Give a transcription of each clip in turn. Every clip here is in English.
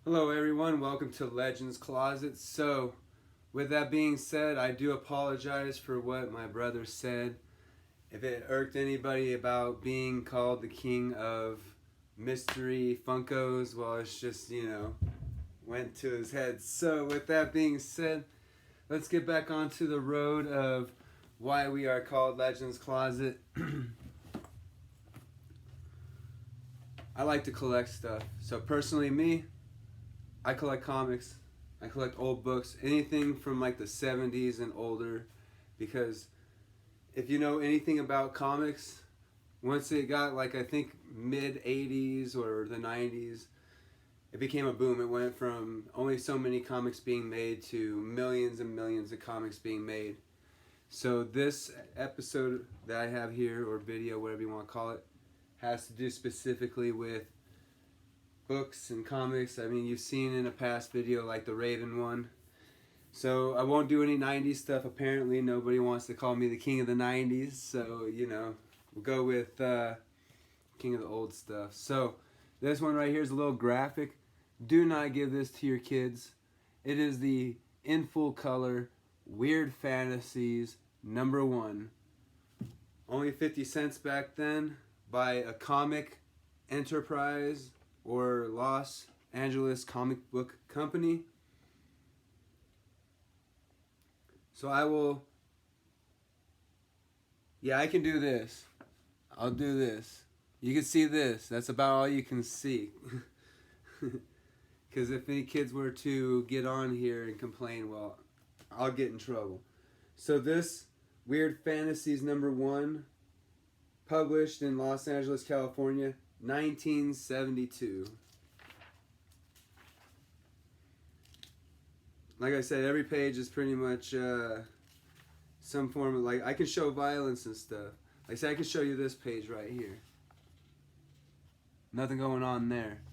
Hello everyone, welcome to Legends Closet. So, with that being said, I do apologize for what my brother said. If it irked anybody about being called the king of mystery Funkos, well, it's just, went to his head. So, with that being said, let's get back onto the road of why we are called Legends Closet. I like to collect stuff. So, personally, I collect comics. I collect old books, anything from like the 70s and older, because if you know anything about comics, once it got like I think mid 80s or the 90s, it became a boom. It went from only so many comics being made to millions and millions of comics being made. So this episode that I have here, or video, whatever you want to call it, has to do specifically with books and comics. I mean, you've seen in a past video like the Raven one. So I won't do any 90s stuff. Apparently nobody wants to call me the king of the 90s. So, we'll go with king of the old stuff. So this one right here is a little graphic. Do not give this to your kids. It is the in full color Weird Fantasies #1. Only 50 cents back then by a comic enterprise or Los Angeles comic book company. So I can do this. I'll do this. You can see this. That's about all you can see. Because if any kids were to get on here and complain, well, I'll get in trouble. So this Weird Fantasies #1, published in Los Angeles, California, 1972. Like I said, every page is pretty much some form of, like, I can show violence and stuff. Like I said, I can show you this page right here. Nothing going on there.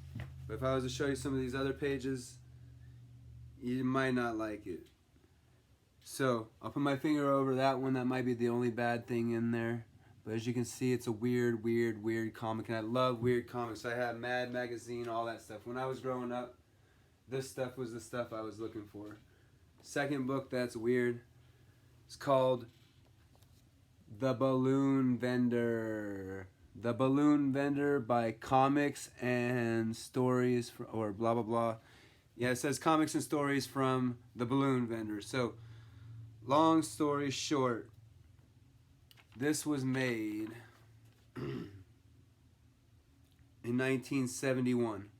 But if I was to show you some of these other pages, you might not like it. So, I'll put my finger over that one. That might be the only bad thing in there. But as you can see, it's a weird comic. And I love weird comics. I have Mad Magazine, all that stuff. When I was growing up, this stuff was the stuff I was looking for. Second book that's weird. It's called The Balloon Vendor. The Balloon Vendor by Comics and Stories, or blah blah blah. Yeah, it says Comics and Stories from The Balloon Vendor. So, long story short, this was made in 1971.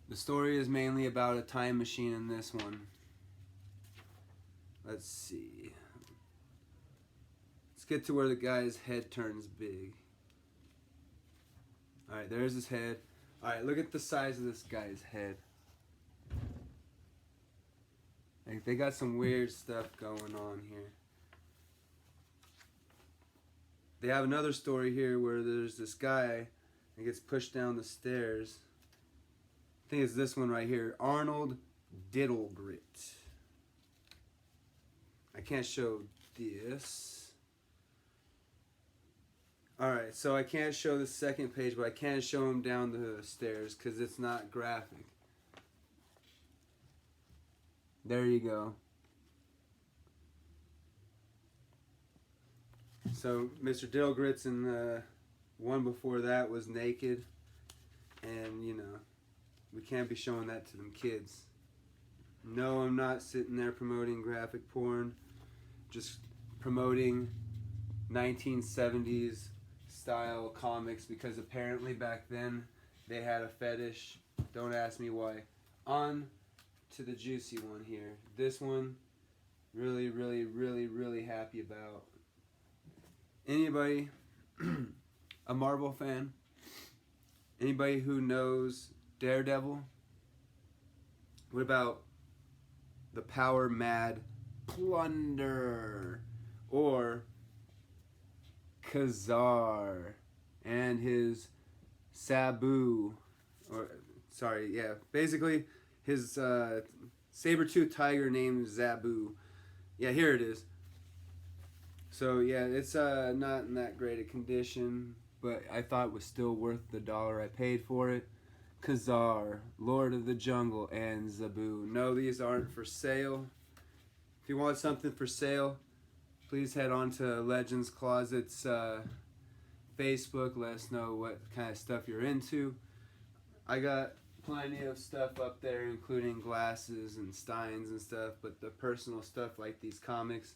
The story is mainly about a time machine in this one. Let's see. Let's get to where the guy's head turns big. Alright, there's his head. Alright, look at the size of this guy's head. Like, they got some weird stuff going on here. They have another story here where there's this guy that gets pushed down the stairs. I think it's this one right here. Arnold Diddlegrit. I can't show this. Alright, so I can't show the second page, but I can show him down the stairs because it's not graphic. There you go. So Mr. Diddlegrit's in the one before that was naked. And, we can't be showing that to them kids. No, I'm not sitting there promoting graphic porn. Just promoting 1970s style comics, because apparently back then they had a fetish. Don't ask me why. On to the juicy one here. This one, really happy about. Anybody, a Marvel fan? Anybody who knows Daredevil? What about the Power Mad Plunder? Or Kazar and his Sabu, basically his saber-toothed tiger named Zabu. Yeah, here it is. So yeah, it's not in that great a condition, but I thought it was still worth the dollar I paid for it, Khazar, Lord of the Jungle, and Zabu. No, these aren't for sale. If you want something for sale, please head on to Legends Closet's Facebook. Let us know what kind of stuff you're into. I got plenty of stuff up there, including glasses and steins and stuff, but the personal stuff like these comics,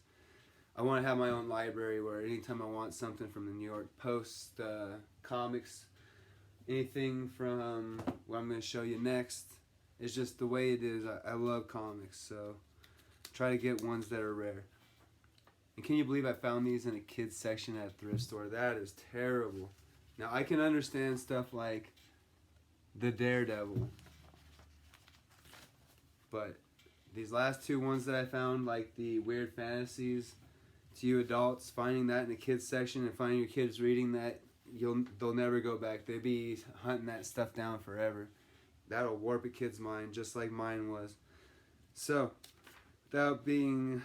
I want to have my own library where anytime I want something from the New York Post, comics, anything from what I'm going to show you next, it's just the way it is. I love comics, so try to get ones that are rare. And can you believe I found these in a kids section at a thrift store? That is terrible. Now I can understand stuff like the Daredevil, but these last two ones that I found, like the Weird Fantasies, to you adults, finding that in the kids section and finding your kids reading that, they'll never go back. They'll be hunting that stuff down forever. That'll warp a kid's mind just like mine was. So, without being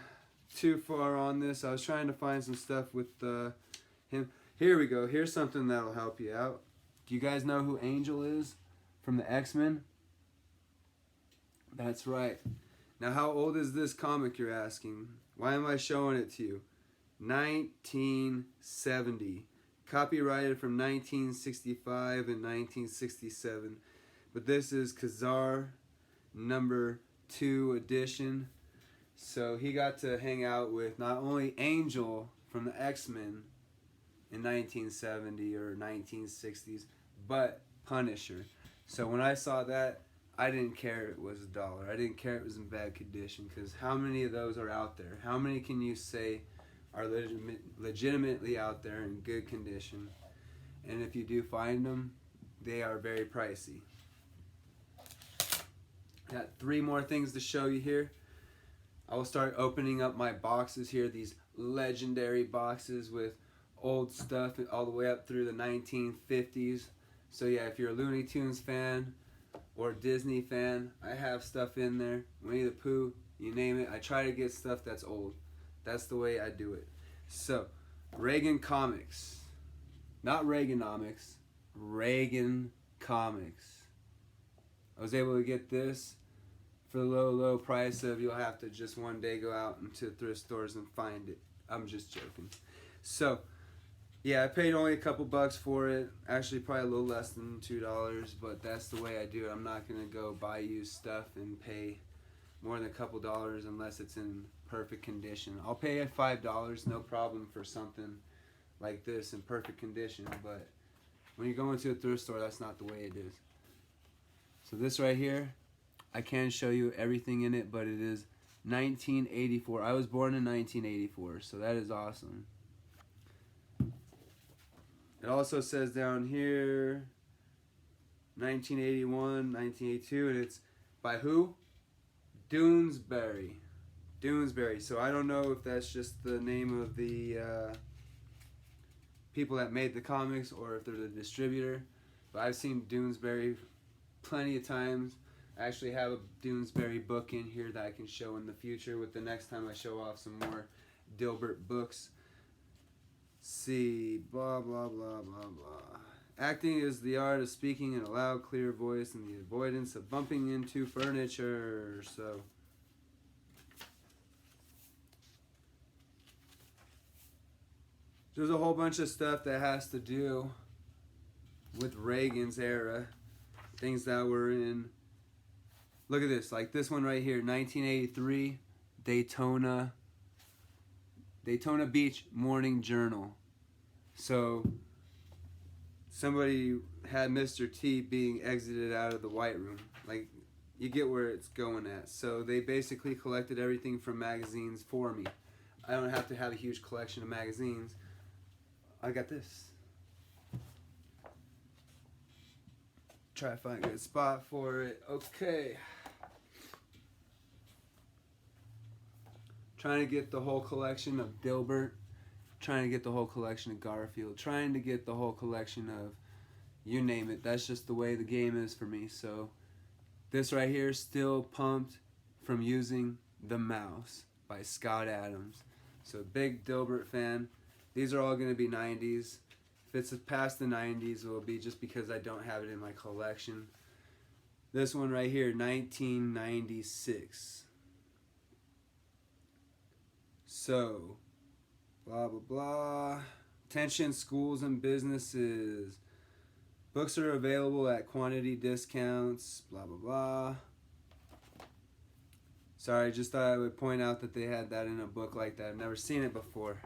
too far on this, I was trying to find some stuff with him. Here we go. Here's something that'll help you out. Do you guys know who Angel is from the X-Men? That's right. Now, how old is this comic, you're asking? Why am I showing it to you? 1970. Copyrighted from 1965 and 1967. But this is Khazar number 2 edition. So he got to hang out with not only Angel from the X-Men in 1970 or 1960s, but Punisher. So when I saw that, I didn't care it was $1. I didn't care it was in bad condition, because how many of those are out there? How many can you say are legitimately out there in good condition? And if you do find them, they are very pricey. Got 3 more things to show you here. I will start opening up my boxes here, these legendary boxes with old stuff all the way up through the 1950s. So yeah, if you're a Looney Tunes fan or Disney fan, I have stuff in there. Winnie the Pooh, you name it. I try to get stuff that's old. That's the way I do it. So, Reagan Comics. Not Reaganomics. Reagan Comics. I was able to get this for the low price of, you'll have to just one day go out into thrift stores and find it. I'm just joking. So, yeah, I paid only a couple bucks for it. Actually, probably a little less than $2, but that's the way I do it. I'm not going to go buy used stuff and pay more than a couple dollars unless it's in perfect condition. I'll pay $5, no problem, for something like this in perfect condition, but when you go into a thrift store, that's not the way it is. So this right here, I can't show you everything in it, but it is 1984. I was born in 1984, so that is awesome. It also says down here 1981, 1982, and it's by who? Doonesbury. Doonesbury. So I don't know if that's just the name of the people that made the comics or if they're the distributor, but I've seen Doonesbury plenty of times. I actually have a Doonesbury book in here that I can show in the future with the next time I show off some more Dilbert books. See, blah, blah, blah, blah, blah. Acting is the art of speaking in a loud, clear voice and the avoidance of bumping into furniture. So, there's a whole bunch of stuff that has to do with Reagan's era. Things that were in, look at this, like this one right here, 1983, Daytona Beach Morning Journal. So somebody had Mr. T being exited out of the White Room. Like, you get where it's going at. So they basically collected everything from magazines for me. I don't have to have a huge collection of magazines. I got this. Try to find a good spot for it. Okay. Trying to get the whole collection of Dilbert. Trying to get the whole collection of Garfield. Trying to get the whole collection of, you name it. That's just the way the game is for me. So this right here is still pumped from using The Mouse by Scott Adams. So big Dilbert fan. These are all going to be 90s. If it's past the 90s, it will be just because I don't have it in my collection. This one right here, 1996. So, blah, blah, blah. Attention schools and businesses. Books are available at quantity discounts, blah, blah, blah. Sorry, just thought I would point out that they had that in a book like that. I've never seen it before.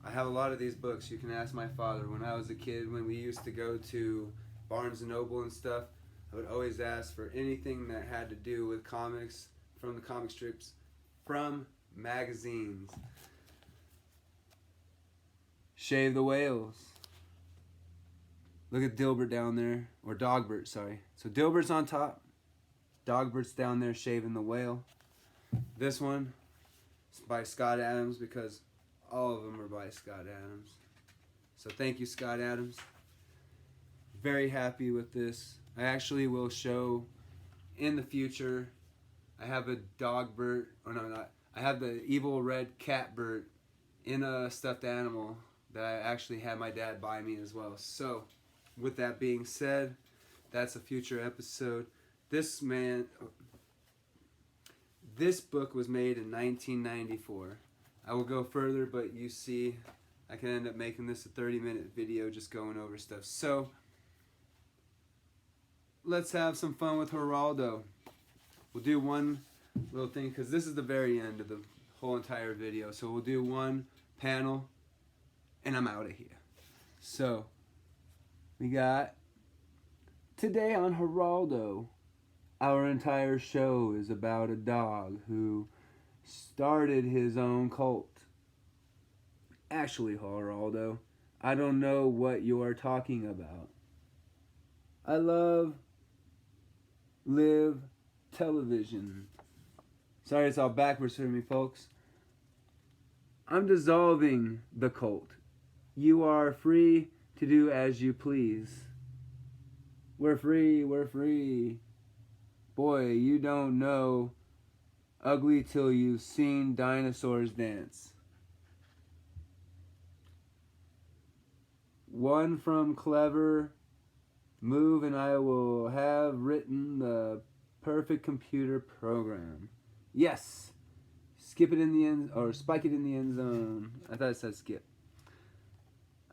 I have a lot of these books. You can ask my father. When I was a kid, when we used to go to Barnes & Noble and stuff, I would always ask for anything that had to do with comics, from the comic strips, from magazines. Shave the Whales. Look at Dilbert down there, or Dogbert, sorry. So Dilbert's on top, Dogbert's down there shaving the whale. This one is by Scott Adams, because all of them are by Scott Adams. So thank you, Scott Adams. Very happy with this. I actually will show in the future. I have a Dogbert, or no, not. I have the evil red Catbert in a stuffed animal that I actually had my dad buy me as well. So, with that being said, that's a future episode. This book was made in 1994. I will go further, but you see, I can end up making this a 30-minute video just going over stuff. So, let's have some fun with Geraldo. We'll do one little thing, because this is the very end of the whole entire video. So we'll do one panel, and I'm out of here. So, we got, today on Geraldo, our entire show is about a dog who started his own cult. Actually, Geraldo, I don't know what you are talking about. I love live television. Sorry, it's all backwards for me, folks. I'm dissolving the cult. You are free to do as you please. We're free, we're free. Boy, you don't know ugly till you've seen dinosaurs dance. One from Clever Move, and I will have written the perfect computer program. Yes! Skip it in the end, or spike it in the end zone. I thought it said skip.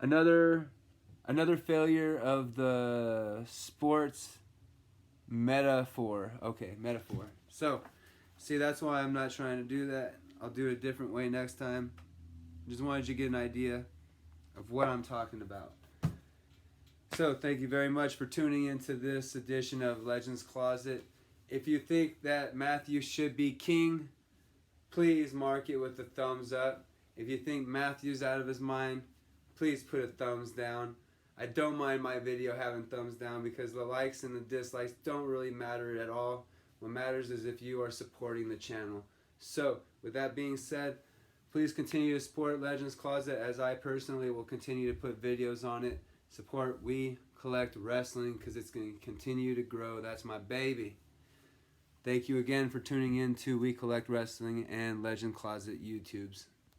Another failure of the sports metaphor. Okay, metaphor. So, see, that's why I'm not trying to do that. I'll do it a different way next time. Just wanted you to get an idea of what I'm talking about. So, thank you very much for tuning into this edition of Legends Closet. If you think that Matthew should be king, please mark it with a thumbs up. If you think Matthew's out of his mind, please put a thumbs down. I don't mind my video having thumbs down, because the likes and the dislikes don't really matter at all. What matters is if you are supporting the channel. So, with that being said, please continue to support Legends Closet, as I personally will continue to put videos on it. Support We Collect Wrestling, because it's going to continue to grow. That's my baby. Thank you again for tuning in to We Collect Wrestling and Legend Closet YouTubes.